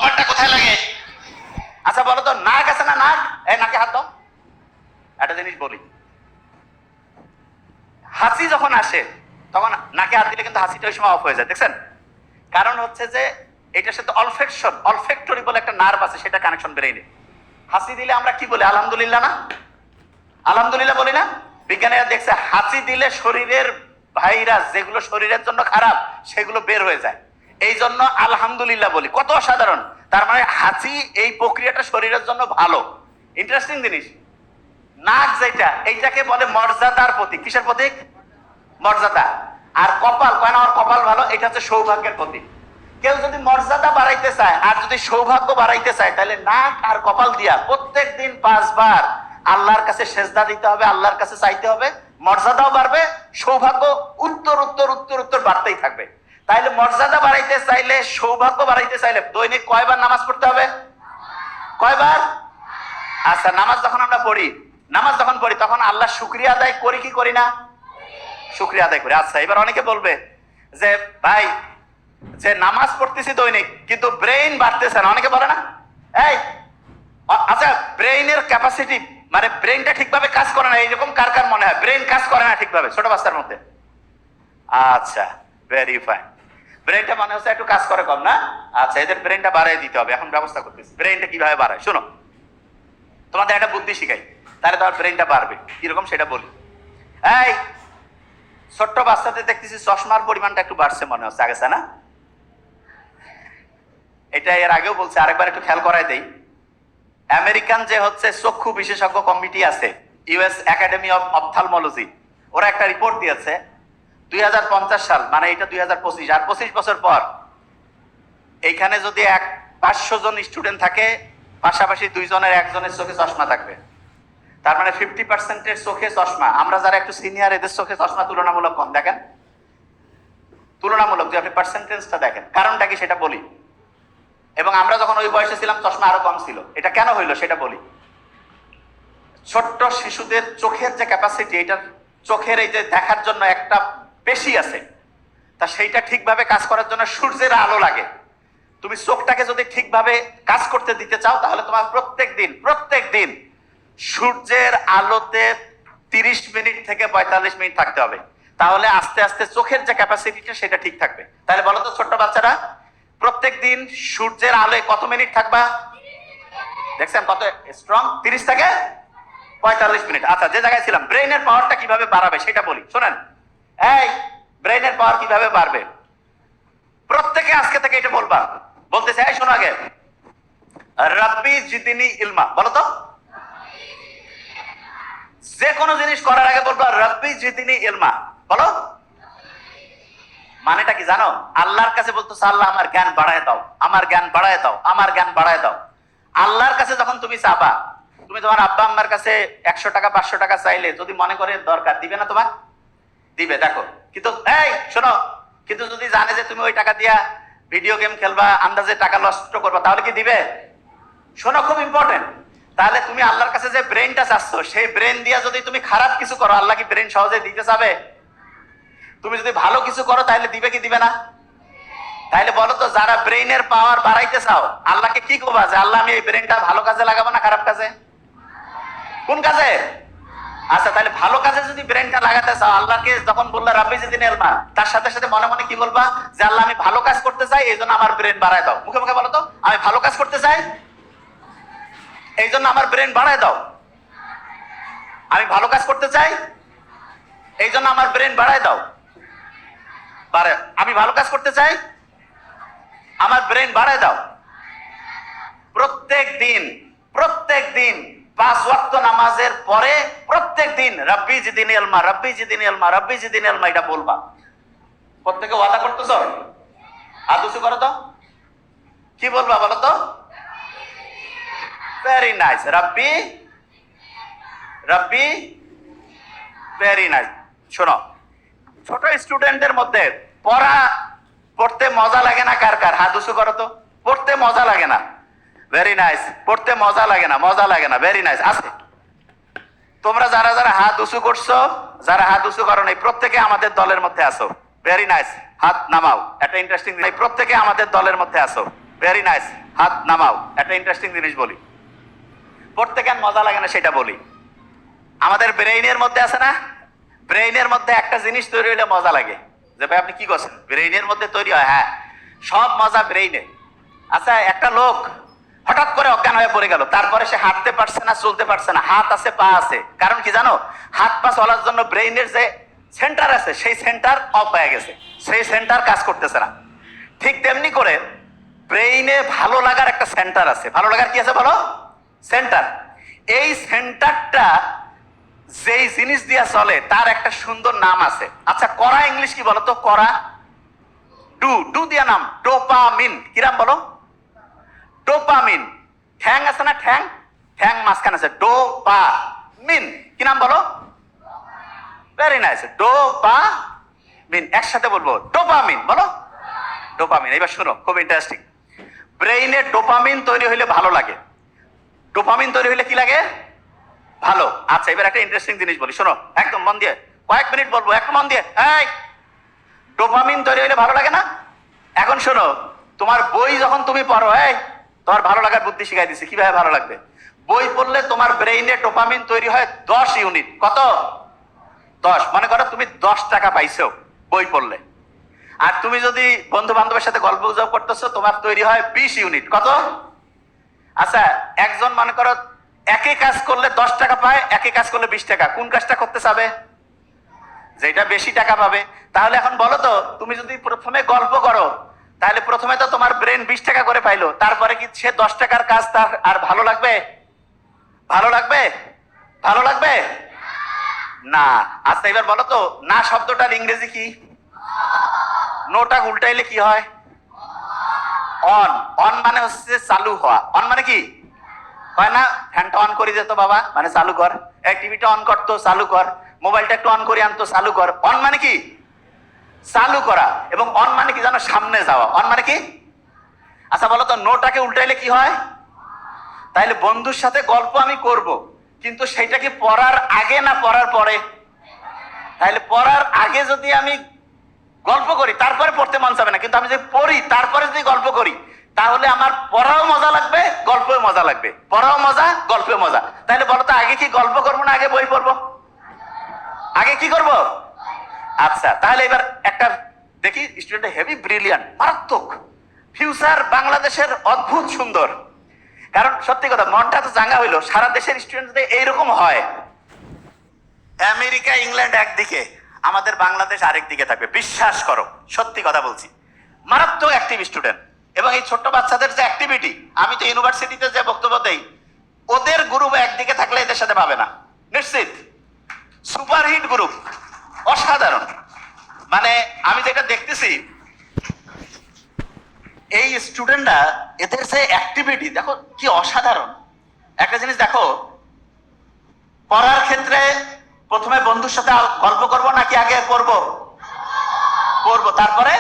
কপালটা কোথায় লাগে? আচ্ছা বলো তো, নাক আছে না? নাক, এই নাকে হাত দাও। একটা জিনিস বলি, হাসি যখন আসে তখন নাকে হাত দিলে কিন্তু হাসিটা ওই সময় অফ হয়ে যায়, দেখছেন? কারণ হচ্ছে যে এটার সাথে অলফেক্টরি বলে একটা নার্ভ আছে, সেটা কানেকশন ব্রেইনে। হাসি দিলে আমরা কি বলি? আলহামদুলিল্লাহ না? আলহামদুলিল্লাহ বলি না? বিজ্ঞানীরা দেখছে হাসি দিলে শরীরের ভাইরাস যেগুলো শরীরের জন্য খারাপ সেগুলো বের হয়ে যায়, এই জন্য আলহামদুলিল্লাহ বলি। কত অসাধারণ! তার মানে হাসি এই প্রক্রিয়াটা শরীরের জন্য ভালো। ইন্টারেস্টিং জিনিস। নাক যেটা, এইটাকে বলে মর্যাদার প্রতীক। কিসের প্রতীক? মর্যাদা। আর কপাল, কয় না আমার কপাল ভালো, এটা হচ্ছে সৌভাগ্যের প্রতীক। কেউ যদি মর্যাদা বাড়াইতে চায় আর যদি সৌভাগ্য বাড়াইতে চায়, তাহলে নাক আর কপাল দিয়া প্রত্যেক দিন 5 বার আল্লাহর কাছে সেজদা দিতে হবে, আল্লাহর কাছে চাইতে হবে। মর্যাদাও বাড়বে, সৌভাগ্য উত্তর উত্তর উত্তর উত্তর বাড়তেই থাকবে। তাইলে মর্যাদা বাড়াইতে চাইলে, সৌভাগ্য বাড়াইতে চাইলে দৈনিক কয়বার নামাজ পড়তে হবে? কয়বার? আচ্ছা, নামাজ যখন আমরা পড়ি, তখন আল্লাহ শুকরিয়া আদায় করি কি করি না? শুকরিয়া আদায় করি। আচ্ছা, এবার অনেকে বলবে যে ভাই, যে নামাজ পড়তেছি দৈনিক কিন্তু ব্রেইন বাড়তেছে না, অনেকে বলে না? এই আচ্ছা, ব্রেইনের ক্যাপাসিটি মানে ব্রেইনটা ঠিকভাবে কাজ করে না, এইরকম কার কার মনে হয় ব্রেইন কাজ করে না ঠিকভাবে ছোট বাচ্চার মধ্যে? আচ্ছা, ভেরি ফাইন। ব্রেইনটা মনে হচ্ছে একটু কাজ করে কম না? আচ্ছা, এদের ব্রেইনটা বাড়াই দিতে হবে, এখন ব্যবস্থা করতেছি। ব্রেইনটা কিভাবে বাড়ায় শোনো, তোমাদের একটা বুদ্ধি শিখাই, তাহলে তোমার ব্রেইনটা বাড়বে। কিরকম সেটা বলি। এই ছোট্ট বাচ্চাদের দেখতেছি চশমার পরিমাণটা একটু বাড়ছে মনে হচ্ছে, আগে না? এটা এর আগেও বলছে, আরেকবার একটু খেয়াল করাই দেই। আমেরিকান যে হচ্ছে চক্ষু বিশেষজ্ঞ কমিটি আছে, ইউএস একাডেমি অফ অপথালমোলজি, ওরা একটা রিপোর্ট দিয়েছে 2050 সাল, মানে এটা 2025, আর 25 বছর পর এইখানে যদি 500 জন স্টুডেন্ট থাকে, পাশাপাশি 2 জনের 1 জনের চোখে চশমা থাকবে। তার মানে 50%-এর চোখে চশমা। আমরা যারা একটু সিনিয়র, এদের চোখে চশমা তুলনামূলক কম। দেখেন, তুলনামূলক যে আপনি পার্সেন্টেজটা দেখেন, কারণটা কি সেটা বলি। এবং আমরা যখন ওই বয়সে ছিলাম চশমা আরো কম ছিল। এটা কেন হইলো সেটা বলি। ছোট্ট শিশুদের চোখের যে ক্যাপাসিটি, এটার চোখের এই যে দেখার জন্য একটা পেশি আছে, তা সেইটা ঠিকভাবে কাজ করার জন্য সূর্যের আলো লাগে। তুমি চোখটাকে যদি ঠিকভাবে কাজ করতে দিতে চাও, তাহলে তোমার প্রত্যেক দিন সূর্যের আলোতে 30 মিনিট থেকে 45 মিনিট থাকতে হবে। তাহলে আস্তে আস্তে চোখের যে ক্যাপাসিটিটা সেটা ঠিক থাকবে। তাহলে বলো তো ছোট্ট বাচ্চারা, প্রত্যেক দিন সূর্যের আলোয় কত মিনিট থাকবা? দেখছেন কত স্ট্রং? 30 থেকে 45 মিনিট। আচ্ছা, যে জায়গায় ছিলাম, ব্রেইনের পাওয়ারটা কিভাবে বাড়াবে সেটা বলি, শোনেন। এই ব্রেইনের পাওয়ার কিভাবে বাড়বে, প্রত্যেকে আজকে থেকে এটা বলবা। বলতেছে, এই শোনো আগে, রাব্বি জিদিনি ইলমা, বলো তো। যে কোনো জিনিস করার আগে বলবা রাব্বি জিদিনি ইলমা, বলো। মানেটা কি জানো? আল্লাহর কাছে বলতেছে, আল্লাহ আমার জ্ঞান বাড়ায় দাও, আমার জ্ঞান বাড়ায় দাও, আমার জ্ঞান বাড়ায় দাও। আল্লাহর কাছে যখন তুমি চাবা, তুমি তোমার আব্বা আম্মার কাছে 100 টাকা 500 টাকা চাইলে যদি মনে করে দরকার, দিবে না? তোমার দিবে, দেখো। কিন্তু এই শোনো, কিন্তু যদি জানে যে তুমি ওই টাকা দিয়া ভিডিও গেম খেলবা, আন্দাজে টাকা নষ্ট করবা, তাহলে কি দিবে? শোনো, খুব ইম্পর্টেন্ট। তাহলে তুমি আল্লাহর কাছে যে ব্রেনটা চাচ্ছ, সেই ব্রেন দিয়া যদি তুমি খারাপ কিছু করো, আল্লাহ কি ব্রেন সহজে দিতে চাবে? তুমি যদি ভালো কিছু করো তাহলে দিবে কি দিবে না? তাইলে বলো তো, যারা ব্রেইনের পাওয়ার বাড়াইতে চাও, আল্লাহকে কি করবা যে আল্লাহ আমি এই ব্রেনটা ভালো কাজে লাগাবো না খারাপ কাজে? কোন কাজে? আচ্ছা, তাহলে ভালো কাজে যদি ব্রেনটা লাগাতে চাও, আল্লাহকে যখন বললা রাব্বি জিদিনি ইলমা, তার সাথে সাথে মনে মনে কি বলবা? যে আল্লাহ আমি ভালো কাজ করতে চাই, এই জন্য আমার ব্রেন বাড়ায় দাও। মুখে মুখে বলো তো, আমি ভালো কাজ করতে চাই, এই জন্য আমার ব্রেন বাড়ায় দাও। আমি ভালো কাজ করতে চাই, এই জন্য আমার ব্রেন বাড়ায় দাও। আমি ভালো কাজ করতে চাই, আমার ব্রেন বাড়ায় দাও। প্রত্যেক দিন 5 ওয়াক্ত নামাজের পরে প্রত্যেক দিন রাব্বি জিদিনি ইলমা, রাব্বি জিদিনি ইলমা, রাব্বি জিদিনি ইলমা, এটা বলবা। প্রত্যেকে ওয়াদা করতেছ? আদুসু করো তো, কি বলবা বলো তো? Very nice. Rabbi Rabbi, very nice. শোনো, ছোট স্টুডেন্টদের মধ্যে পড়তে মজা লাগে না কার কার? হাত উঁচু করো তো। পড়তে মজা লাগে না? Very nice. পড়তে মজা লাগে না? মজা লাগে না, ভেরি নাইস। আছে তোমরা যারা যারা হাত উঁচু করছো, যারা হাত উঁচু করো নাই, প্রত্যেকে আমাদের দলের মধ্যে আসো। ভেরি নাইস, হাত নামাও। একটা ইন্টারেস্টিং, প্রত্যেকে আমাদের দলের মধ্যে আসো। ভেরি নাইস, হাত নামাও। একটা ইন্টারেস্টিং জিনিস বলি, পড়তে কেন মজা লাগে না সেটা বলি। আমাদের ব্রেইনের মধ্যে আছে না, ব্রেইনের মধ্যে একটা জিনিস তৈরি হলে মজা লাগে। যে ভাই আপনি কি করছেন, ব্রেইনের মধ্যে তৈরি হয়। হ্যাঁ, সব মজা ব্রেইনে। আচ্ছা, একটা লোক হঠাৎ করে অজ্ঞান হয়ে পড়ে গেল, তারপরে সে হাঁটতে পারছে না, চলতে পারছে না, হাত আছে পা আছে। কারণ কি জানো, হাত পা চলার জন্য ব্রেইনের যে সেন্টার আছে সেই সেন্টার অফ হয়ে গেছে, সেই সেন্টার কাজ করতেছে না। ঠিক তেমনি করে ব্রেইনে ভালো লাগার একটা সেন্টার আছে। ভালো লাগার কি আছে বলো? সেন্টার। এই সেন্টারটা যেই জিনিস দিয়া চলে তার একটা সুন্দর নাম আছে। আচ্ছা, করা ইংলিশ কি বলো তো? করা, ডু, ডু দিয়া নাম ডোপামিন। কি নাম বলো? ডোপামিন। ঠ্যাং আছে না, ঠ্যাং, ঠ্যাং মাঝখানে আছে ডোপামিন। কি নাম বলো? Very nice, dopamine. একসাথে বলবো, ডোপামিন। বলো ডোপামিন। এবার শোনো, খুব ইন্টারেস্টিং। ব্রেইনে ডোপামিন তৈরি হইলে ভালো লাগে, ডোপামিন তৈরি হইলে কি লাগে? ভালো। আচ্ছা, এবার একটা ইন্টারেস্টিং জিনিস বলি, শোনো একদম মন দিয়ে, কয়েক মিনিট বলবো, একটু মন দিয়ে। এই, ডোপামিন তৈরি হইলে ভালো লাগে না? এখন শোনো, তোমার বই যখন তুমি পড়ো, এই তোমার ভালো লাগার বুদ্ধি শিখাই দিচ্ছে কিভাবে ভালো লাগবে। বই পড়লে তোমার ব্রেইনে ডোপামিন তৈরি হয় 10 ইউনিট। কত? 10। মনে করো তুমি 10 টাকা পাইছো বই পড়লে, আর তুমি যদি বন্ধু বান্ধবের সাথে গল্প গুজব করতেছো, তোমার তৈরি হয় 20 ইউনিট। কত? আচ্ছা, একজন মনে করো একই কাজ করলে 10 টাকা পায়, একই কাজ করলে 20 টাকা। কোন কাজটা করতে চাবে? যেটা বেশি টাকা পাবে। তাহলে এখন বলো তো, তুমি যদি প্রথমে গল্প করো, তাহলে প্রথমে তো তোমার ব্রেন 20 টাকা করে পাইলো, তারপরে কি সে 10 টাকার কাজ তার আর ভালো লাগবে? ভালো লাগবে? ভালো লাগবে না। আচ্ছা, এবার বলো তো, না শব্দটার ইংরেজি কি? নোটা উল্টাইলে কি হয়? অন। অন মানে হচ্ছে চালু হওয়া। অন মানে কি হয় না, ফ্যানটা অন করে দিত বাবা, মানে চালু কর। এই টিভিটা অন করতো, চালু কর। মোবাইলটা একটু অন করে আনতো, চালু কর। অন মানে কি? চালু করা। এবং অন মানে কি জানো? সামনে যাওয়া। অন মানে কি? আচ্ছা বলো তো, নোটাকে উল্টাইলে কি হয়? তাইলে বন্ধুর সাথে গল্প আমি করব, কিন্তু সেটা কি পড়ার আগে না পড়ার পরে? তাহলে পড়ার আগে যদি আমি গল্প করি, তারপরে পড়তে মন চাবে না। কিন্তু আমি যদি পড়ি তারপরে যদি গল্প করি, তাহলে আমার পড়াও মজা লাগবে, গল্পেও মজা লাগবে। পড়াও মজা, গল্পেও মজা। তাহলে বলো তো, আগে কি গল্প করবো না আগে বই পড়বো? আগে কি করব? আচ্ছা, তাহলে এবার একটা দেখি, স্টুডেন্ট হেভি ব্রিলিয়ান্ট, মারাত্মক ফিউচার বাংলাদেশের অদ্ভুত সুন্দর। কারণ সত্যি কথা, মনটা তো চাঙ্গা হইলো। সারা দেশের স্টুডেন্ট যদি এইরকম হয়, আমেরিকা ইংল্যান্ড একদিকে, আমাদের বাংলাদেশ আরেক দিকে থাকবে। বিশ্বাস করো, সত্যি কথা বলছি। মারাত্মক অ্যাক্টিভ স্টুডেন্ট। এবং এই ছোট্ট বাচ্চাদের যে অ্যাক্টিভিটি, আমি তো ইউনিভার্সিটিতে যে বক্তব্য দেই, ওদের গ্রুপ একদিকে থাকলে এদের সাথে পাবে না, নিশ্চিত। সুপারহিট গ্রুপ, অসাধারণ। মানে আমি যেটা দেখতেছি, এই স্টুডেন্টরা, এদের যে অ্যাক্টিভিটি দেখো কি অসাধারণ। একটা জিনিস দেখো, পড়ার ক্ষেত্রে প্রথমে বন্ধুর সাথে গল্প করব নাকি আগে পড়বো? পড়বো, তারপরে